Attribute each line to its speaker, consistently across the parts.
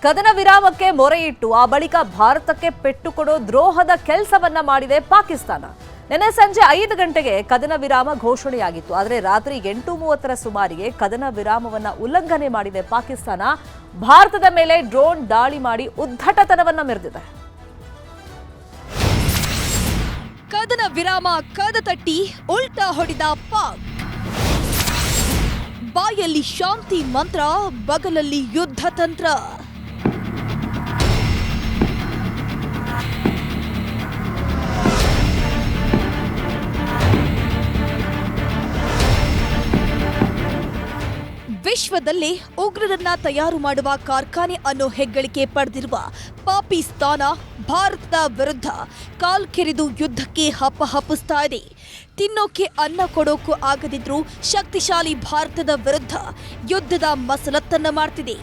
Speaker 1: ಕದನ ವಿರಾಮಕ್ಕೆ ಮೊರೆಯಿಟ್ಟು ಆ ಬಳಿಕ ಭಾರತಕ್ಕೆ ಪೆಟ್ಟು ಕೊಡೋ ದ್ರೋಹದ ಕೆಲಸವನ್ನ ಮಾಡಿದೆ ಪಾಕಿಸ್ತಾನ. ನಿನ್ನೆ ಸಂಜೆ 5 ಗಂಟೆಗೆ ಕದನ ವಿರಾಮ ಘೋಷಣೆಯಾಗಿತ್ತು. ಆದರೆ ರಾತ್ರಿ 8:30ರ ಸುಮಾರಿಗೆ ಕದನ ವಿರಾಮವನ್ನ ಉಲ್ಲಂಘನೆ ಮಾಡಿದೆ ಪಾಕಿಸ್ತಾನ. ಭಾರತದ ಮೇಲೆ ಡ್ರೋನ್ ದಾಳಿ ಮಾಡಿ ಉದ್ದಟತನವನ್ನ ಮೆರೆದಿದೆ.
Speaker 2: ಕದನ ವಿರಾಮ ಕದ ತಟ್ಟಿ ಉಲ್ಟಾ ಹೊಡೆದ ಪಾಕ್. ಬಾಯಲ್ಲಿ ಶಾಂತಿ ಮಂತ್ರ, ಬಗಲಲ್ಲಿ ಯುದ್ಧ ತಂತ್ರ. ವಿಶ್ವದಲ್ಲೇ ಉಗ್ರರನ್ನ ತಯಾರು ಮಾಡುವ ಕಾರ್ಖಾನೆ ಅನ್ನೋ ಹೆಗ್ಗಳಿಕೆ ಪಡೆದಿರುವ ಪಾಕಿಸ್ತಾನ ಭಾರತದ ವಿರುದ್ಧ ಕಾಲ್ಕೆರೆದು ಯುದ್ಧಕ್ಕೆ ಹಪ್ಪಹಪ್ಪಿಸ್ತಾ ಇದೆ. ತಿನ್ನೋಕೆ ಅನ್ನ ಕೊಡೋಕು ಆಗದಿದ್ರೂ ಶಕ್ತಿಶಾಲಿ ಭಾರತದ ವಿರುದ್ಧ ಯುದ್ಧದ ಮಸಲತ್ತನ್ನ ಮಾಡ್ತಿದೆ.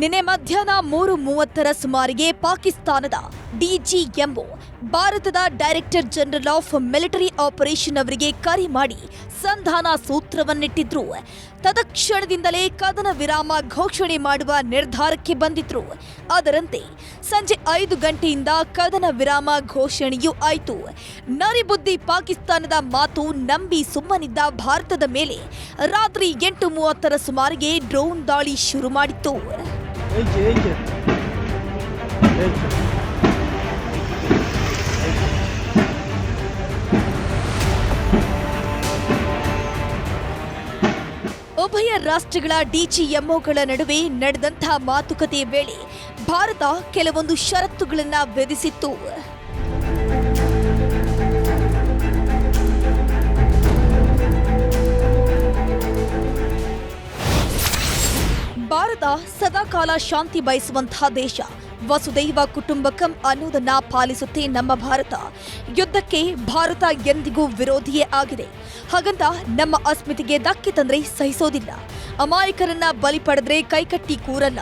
Speaker 2: ನಿನ್ನೆ ಮಧ್ಯಾಹ್ನ 3:30ರ ಸುಮಾರಿಗೆ ಪಾಕಿಸ್ತಾನದ ಡಿಜಿಎಂಒ ಭಾರತದ director general of military operation ಅವರಿಗೆ ಕರೆ ಮಾಡಿ ಸಂಧಾನ ಸೂತ್ರವನ್ನಿಟ್ಟಿದ್ರು. ತತ್ಕ್ಷಣದಿಂದಲೇ ಕದನ ವಿರಾಮ ಘೋಷಣೆ ಮಾಡುವ ನಿರ್ಧಾರಕ್ಕೆ ಬಂದಿದ್ರು. ಅದರಂತೆ ಸಂಜೆ 5 ಗಂಟೆಯಿಂದ ಕದನ ವಿರಾಮ ಘೋಷಣೆಯೂ ಆಯಿತು. ನರಿಬುದ್ಧಿ ಪಾಕಿಸ್ತಾನದ ಮಾತು ನಂಬಿ ಸುಮ್ಮನಿದ್ದ ಭಾರತದ ಮೇಲೆ ರಾತ್ರಿ 8:30ರ ಸುಮಾರಿಗೆ ಡ್ರೋನ್ ದಾಳಿ ಶುರು ಮಾಡಿತ್ತು. ಉಭಯ ರಾಷ್ಟ್ರಗಳ ಡಿಜಿಎಂಒಗಳ ನಡುವೆ ನಡೆದಂತಹ ಮಾತುಕತೆ ವೇಳೆ ಭಾರತ ಕೆಲವೊಂದು ಷರತ್ತುಗಳನ್ನು ವಿಧಿಸಿತ್ತು. ಭಾರತ ಸದಾಕಾಲ ಶಾಂತಿ ಬಯಸುವಂತಹ ದೇಶ. ವಸುದೈವ ಕುಟುಂಬಕಂ ಅನ್ನೋದನ್ನ ಪಾಲಿಸುತ್ತೆ ನಮ್ಮ ಭಾರತ. ಯುದ್ಧಕ್ಕೆ ಭಾರತ ಎಂದಿಗೂ ವಿರೋಧಿಯೇ ಆಗಿದೆ. ಹಾಗಂತ ನಮ್ಮ ಅಸ್ಮಿತೆಗೆ ಧಕ್ಕೆ ತಂದ್ರೆ ಸಹಿಸೋದಿಲ್ಲ. ಅಮಾಯಕರನ್ನ ಬಲಿ ಪಡೆದ್ರೆ ಕೈಕಟ್ಟಿ ಕೂರಲ್ಲ.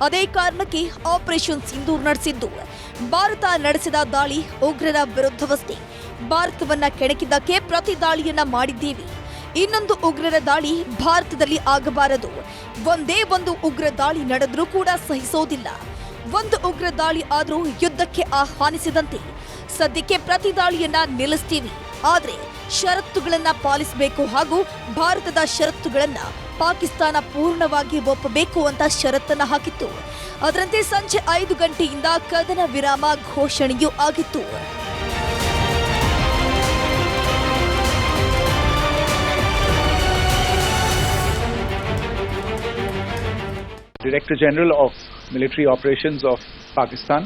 Speaker 2: ಅದೇ ಕಾರಣಕ್ಕೆ ಆಪರೇಷನ್ ಸಿಂಧೂರ್ ನಡೆಸಿದ್ದು. ಭಾರತ ನಡೆಸಿದ ದಾಳಿ ಉಗ್ರರ ವಿರುದ್ಧವಷ್ಟೇ. ಭಾರತವನ್ನ ಕೆಣಕಿದ್ದಕ್ಕೆ ಪ್ರತಿ ದಾಳಿಯನ್ನ ಮಾಡಿದ್ದೇವೆ. ಇನ್ನೊಂದು ಉಗ್ರರ ದಾಳಿ ಭಾರತದಲ್ಲಿ ಆಗಬಾರದು. ಒಂದೇ ಒಂದು ಉಗ್ರ ದಾಳಿ ನಡೆದ್ರೂ ಕೂಡ ಸಹಿಸೋದಿಲ್ಲ. ಒಂದು ಉಗ್ರ ದಾಳಿ ಆದ್ರೂ ಯುದ್ಧಕ್ಕೆ ಆಹ್ವಾನಿಸಿದಂತೆ. ಸದ್ಯಕ್ಕೆ ಪ್ರತಿ ದಾಳಿಯನ್ನ ನಿಲ್ಲಿಸ್ತೀವಿ, ಆದ್ರೆ ಷರತ್ತುಗಳನ್ನ ಪಾಲಿಸಬೇಕು ಹಾಗೂ ಭಾರತದ ಷರತ್ತುಗಳನ್ನ ಪಾಕಿಸ್ತಾನ ಪೂರ್ಣವಾಗಿ ಒಪ್ಪಬೇಕು ಅಂತ ಷರತ್ತನ್ನ ಹಾಕಿತ್ತು. ಅದರಂತೆ ಸಂಜೆ 5 ಗಂಟೆಯಿಂದ ಕದನ ವಿರಾಮ ಘೋಷಣೆಯೂ ಆಗಿತ್ತು.
Speaker 3: Director General of Military Operations of Pakistan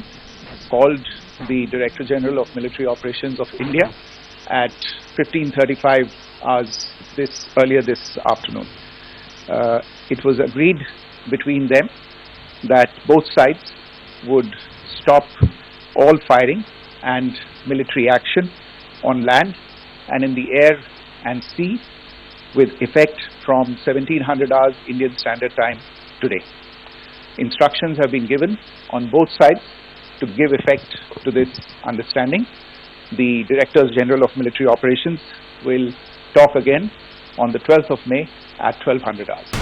Speaker 3: called the Director General of Military Operations of India at 15:35 hours earlier this afternoon. It was agreed between them that both sides would stop all firing and military action on land and in the air and sea with effect from 1700 hours Indian Standard Time today. Instructions have been given on both sides to give effect to this understanding. The Directors General of Military Operations will talk again on the 12th of May at 1200 hours.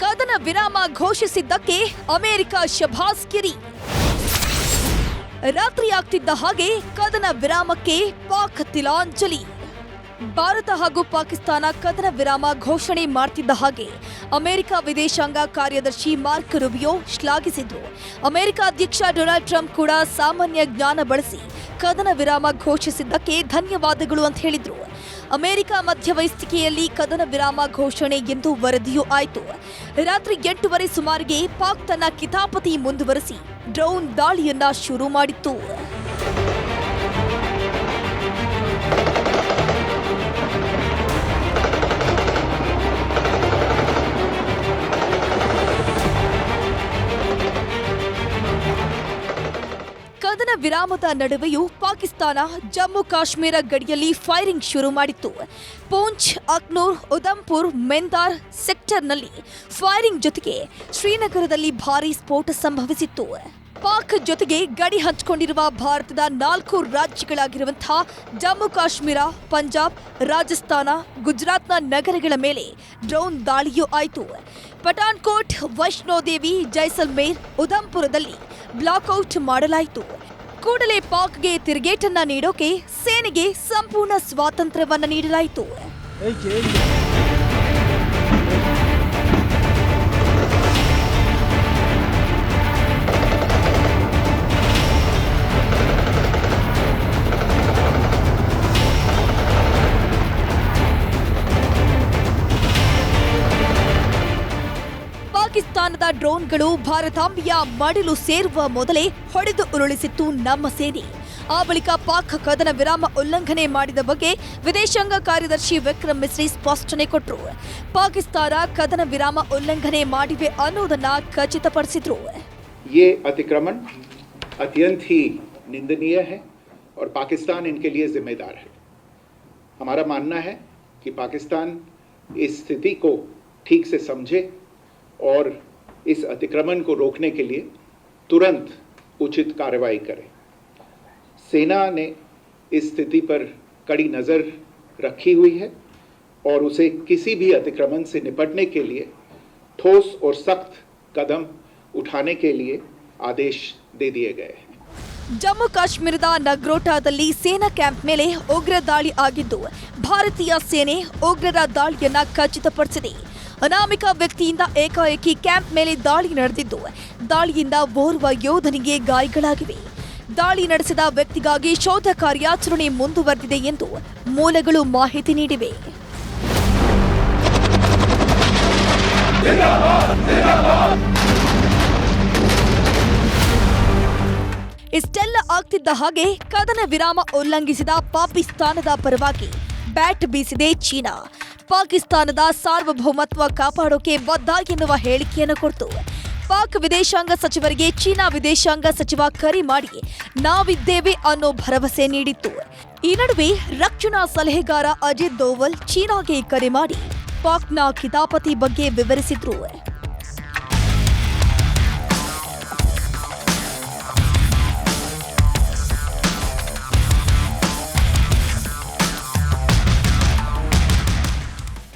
Speaker 2: ಕದನ ವಿರಾಮ ಘೋಷಿಸಿದ್ದಕ್ಕೆ America ಶಭಾಸ್ಗಿರಿ. ರಾತ್ರಿ ಆಗ್ತಿದ್ದ ಹಾಗೆ ಕದನ ವಿರಾಮಕ್ಕೆ ಪಾಕ್ ತಿಲಾಂಜಲಿ. ಭಾರತ ಹಾಗೂ ಪಾಕಿಸ್ತಾನ ಕದನ ವಿರಾಮ ಘೋಷಣೆ ಮಾಡ್ತಿದ್ದ ಹಾಗೆ ಅಮೆರಿಕ ವಿದೇಶಾಂಗ ಕಾರ್ಯದರ್ಶಿ ಮಾರ್ಕ್ ರುಬಿಯೋ ಶ್ಲಾಘಿಸಿದ್ರು. ಅಮೆರಿಕ ಅಧ್ಯಕ್ಷ ಡೊನಾಲ್ಡ್ ಟ್ರಂಪ್ ಕೂಡ ಸಾಮಾನ್ಯ ಜ್ಞಾನ ಬಳಸಿ ಕದನ ವಿರಾಮ ಘೋಷಿಸಿದ್ದಕ್ಕೆ ಧನ್ಯವಾದಗಳು ಅಂತ ಹೇಳಿದ್ರು. ಅಮೆರಿಕ ಮಧ್ಯವಹಿಸ್ತಿಕೆಯಲ್ಲಿ ಕದನ ವಿರಾಮ ಘೋಷಣೆ ಎಂದು ವರದಿಯೂ ಆಯಿತು. ರಾತ್ರಿ 8:30 ಸುಮಾರಿಗೆ ಪಾಕ್ ತನ್ನ ಕಿತಾಪತಿ ಮುಂದುವರೆಸಿ ಡ್ರೋನ್ ದಾಳಿಯನ್ನ ಶುರು ಮಾಡಿತ್ತು. ಕದನ ವಿರಾಮದ ನಡುವೆಯೂ ಪಾಕಿಸ್ತಾನ ಜಮ್ಮು ಕಾಶ್ಮೀರ ಗಡಿಯಲ್ಲಿ ಫೈರಿಂಗ್ ಶುರು ಮಾಡಿತ್ತು. ಪೂಂಚ್, ಅಕ್ನೂರ್, ಉಧಂಪುರ್, ಮೆಂದಾರ್ ಸೆಕ್ಟರ್ನಲ್ಲಿ ಫೈರಿಂಗ್ ಜೊತೆಗೆ ಶ್ರೀನಗರದಲ್ಲಿ ಭಾರೀ ಸ್ಫೋಟ ಸಂಭವಿಸಿತ್ತು. ಪಾಕ್ ಜೊತೆಗೆ ಗಡಿ ಹಂಚಿಕೊಂಡಿರುವ ಭಾರತದ 4 ರಾಜ್ಯಗಳಾಗಿರುವಂತಹ ಜಮ್ಮು ಕಾಶ್ಮೀರ, ಪಂಜಾಬ್, ರಾಜಸ್ಥಾನ, ಗುಜರಾತ್ನ ನಗರಗಳ ಮೇಲೆ ಡ್ರೋನ್ ದಾಳಿಯೂ ಆಯಿತು. ಪಠಾನ್ಕೋಟ್, ವೈಷ್ಣೋದೇವಿ, ಜೈಸಲ್ಮೇರ್, ಉಧಂಪುರದಲ್ಲಿ ಬ್ಲಾಕ್ಔಟ್ ಮಾಡಲಾಯಿತು. ಕೂಡಲೇ ಪಾಕ್ಗೆ ತಿರುಗೇಟನ್ನ ನೀಡೋಕೆ ಸೇನೆಗೆ ಸಂಪೂರ್ಣ ಸ್ವಾತಂತ್ರ್ಯವನ್ನ ನೀಡಲಾಯಿತು. ಪಾಕಿಸ್ತಾನದ ಡ್ರೋನ್ಗಳು ಭಾರತಾಂಬೆಯ ಮಡಿಲು ಸೇರುವ ಮೊದಲೇ ಹೊಡೆದು ಉರುಳಿಸಿತ್ತು ನಮ್ಮ ಸೇನೆ. ಆ ಬಳಿಕ ಪಾಕ್ ಕದನ ವಿರಾಮ ಉಲ್ಲಂಘನೆ ಮಾಡಿದ ಬಗ್ಗೆ ವಿದೇಶಾಂಗ ಕಾರ್ಯದರ್ಶಿ ವಿಕ್ರಮ್ ಮಿಸ್ರಿ ಸ್ಪಷ್ಟನೆ ಕೊಟ್ಟರು. ಪಾಕಿಸ್ತಾನ ಕದನ ವಿರಾಮ ಉಲ್ಲಂಘನೆ ಮಾಡಿವೆ ಅನ್ನೋದನ್ನ ಖಚಿತಪಡಿಸಿದ್ರು.
Speaker 4: ये अतिक्रमण अत्यंत ही निंदनीय है और पाकिस्तान इनके लिए जिम्मेदार है. हमारा मानना है कि पाकिस्तान इस स्थिति को ठीक से समझे और इस अतिक्रमण को रोकने के लिए तुरंत उचित कार्रवाई करे. सेना ने इस स्थिति पर कड़ी नज़र रखी हुई है और उसे किसी भी अतिक्रमण से निपटने के लिए ठोस और सख्त कदम उठाने के लिए आदेश दे दिए गए हैं.
Speaker 2: ಜಮ್ಮು ಕಾಶ್ಮೀರದ ನಗ್ರೋಟಾದಲ್ಲಿ ಸೇನಾ ಕ್ಯಾಂಪ್ ಮೇಲೆ ಉಗ್ರ ದಾಳಿ ಆಗಿದ್ದು, ಭಾರತೀಯ ಸೇನೆ ಉಗ್ರರ ದಾಳಿಯನ್ನ ಖಚಿತಪಡಿಸಿದೆ. ಅನಾಮಿಕ ವ್ಯಕ್ತಿಯಿಂದ ಏಕಾಏಕಿ ಕ್ಯಾಂಪ್ ಮೇಲೆ ದಾಳಿ ನಡೆದಿದ್ದು, ದಾಳಿಯಿಂದ ಓರ್ವ ಯೋಧನಿಗೆ ಗಾಯಗಳಾಗಿವೆ. ದಾಳಿ ನಡೆಸಿದ ವ್ಯಕ್ತಿಗಾಗಿ ಶೋಧ ಕಾರ್ಯಾಚರಣೆ ಮುಂದುವರೆದಿದೆ ಎಂದು ಮೂಲಗಳು ಮಾಹಿತಿ ನೀಡಿವೆ. ಇಷ್ಟೆಲ್ಲ ಆಗ್ತಿದ್ದ ಹಾಗೆ ಕದನ ವಿರಾಮ ಉಲ್ಲಂಘಿಸಿದ ಪಾಕಿಸ್ತಾನದ ಪರವಾಗಿ ಬ್ಯಾಟ್ ಬೀಸಿದೆ ಚೀನಾ. ಪಾಕಿಸ್ತಾನದ ಸಾರ್ವಭೌಮತ್ವ ಕಾಪಾಡೋಕೆ ಬದ್ಧ ಎನ್ನುವ ಹೇಳಿಕೆಯನ್ನು ಕೊಡ್ತು. ಪಾಕ್ ವಿದೇಶಾಂಗ ಸಚಿವರಿಗೆ ಚೀನಾ ವಿದೇಶಾಂಗ ಸಚಿವ ಕರೆ ಮಾಡಿ ನಾವಿದ್ದೇವೆ ಅನ್ನೋ ಭರವಸೆ ನೀಡಿತ್ತು. ಈ ನಡುವೆ ರಕ್ಷಣಾ ಸಲಹೆಗಾರ ಅಜಿತ್ ದೋವಲ್ ಚೀನಾಗೆ ಕರೆ ಮಾಡಿ ಪಾಕ್ನ ಕಿತಾಪತಿ ಬಗ್ಗೆ ವಿವರಿಸಿದ್ರು.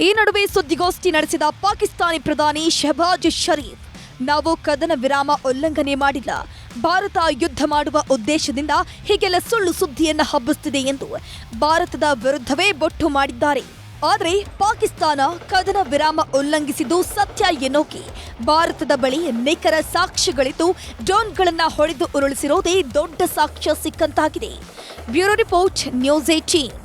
Speaker 2: ಈ ನಡುವೆ ಸುದ್ದಿಗೋಷ್ಠಿ ನಡೆಸಿದ ಪಾಕಿಸ್ತಾನಿ ಪ್ರಧಾನಿ ಶಹಬಾಜ್ ಶರೀಫ್, ನಾವು ಕದನ ವಿರಾಮ ಉಲ್ಲಂಘನೆ ಮಾಡಿಲ್ಲ, ಭಾರತ ಯುದ್ಧ ಮಾಡುವ ಉದ್ದೇಶದಿಂದ ಹೀಗೆಲ್ಲ ಸುಳ್ಳು ಸುದ್ದಿಯನ್ನ ಹಬ್ಬಿಸುತ್ತಿದೆ ಎಂದು ಭಾರತದ ವಿರುದ್ಧವೇ ಬೊಟ್ಟು ಮಾಡಿದ್ದಾರೆ. ಆದರೆ ಪಾಕಿಸ್ತಾನ ಕದನ ವಿರಾಮ ಉಲ್ಲಂಘಿಸಿದ್ದು ಸತ್ಯ ಎನ್ನೋಕೆ ಭಾರತದ ಬಳಿ ನಿಖರ ಸಾಕ್ಷ್ಯಗಳಿದ್ದು ಡ್ರೋನ್ಗಳನ್ನ ಹೊಡೆದು ಉರುಳಿಸಿರೋದೇ ದೊಡ್ಡ ಸಾಕ್ಷ್ಯ ಸಿಕ್ಕಂತಾಗಿದೆ. Bureau report, news 18.